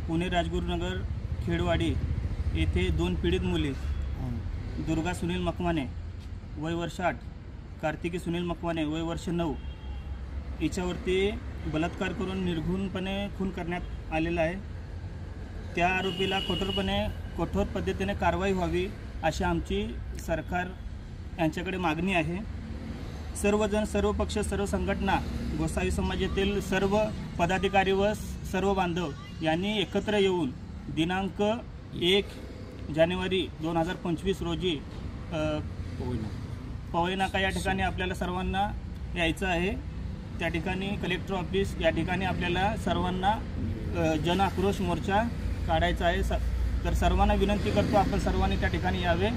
पुणे राजगुरुनगर खेडवाडी येथे 2 पीडित मुली दुर्गा सुनील मकवाने वय वर्ष 8, कार्तिकी सुनील मकवाने वय वर्ष 9 हिच्यावरती बलात्कार करून निर्घृणपणे खून करण्यात आलेला आहे। त्या आरोपीला कठोर पद्धतीने कारवाई व्हावी अशी आमची सरकार यांच्याकडे मागणी आहे। सर्वजण, सर्व पक्ष, सर्व संघटना, गोसावी समाजातील सर्व पदाधिकारी व सर्व बांधव यांनी एकत्र येऊन दिनांक 1 जानेवारी 2025 रोजी पवई नाका या ठिकाणी आपल्याला सर्वांना यायचं आहे। त्या ठिकाणी कलेक्टर ऑफिस या ठिकाणी आपल्याला सर्वांना जन आक्रोश मोर्चा काढायचा आहे। तर सर्वांना विनंती करतो आपण सर्वांनी त्या ठिकाणी यावे।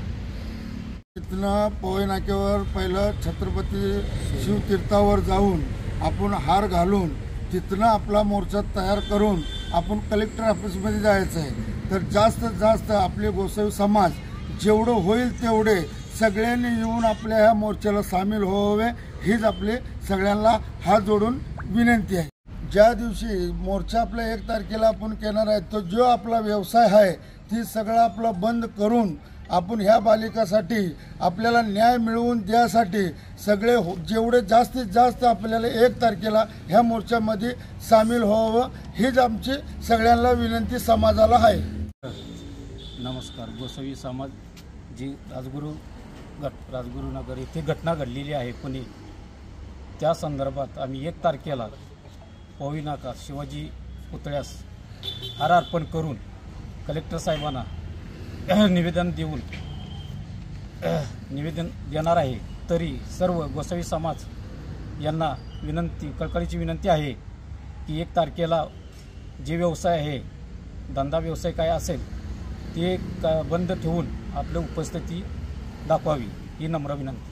इथनं पवई नाक्यावर पहिलं छत्रपती शिवतीर्थावर जाऊन आपण हार घालून तिथनं आपला मोर्चा तयार करून आपण कलेक्टर ऑफिसमध्ये जायचं आहे। तर जास्तीत जास्त आपले गोसावी समाज जेवढं होईल तेवढे सगळ्यांनी येऊन आपल्या ह्या मोर्चाला सामील व्हावे हीच आपले सगळ्यांना हात जोडून विनंती आहे। ज्या दिवशी मोर्चा आपल्या 1 तारखेला आपण घेणार आहे तो जो आपला व्यवसाय आहे ती सगळा आपला बंद करून आपण ह्या बालिकासाठी आपल्याला न्याय मिळवून द्यासाठी सगळे जेवढे जास्तीत जास्त आपल्याला 1 तारखेला ह्या मोर्चामध्ये सामील व्हावं हीच आमची सगळ्यांना विनंती समाजाला आहे। नमस्कार। गोसावी समाज जी राजगुरुनगर येथे घटना घडलेली आहे पुणे, त्या संदर्भात आम्ही 1 तारखेला पवई नाका शिवाजी पुतळ्यास हार अर्पण करून कलेक्टर साहेबांना निवेदन देणार आहे। तरी सर्व गोसावी समाज यांना कळकळीची विनंती आहे की 1 तारखेला जे व्यवसाय आहे, धंदा व्यवसाय काय असेल ते बंद ठेवून आपली उपस्थिती दाखवावी ही नम्र विनंती।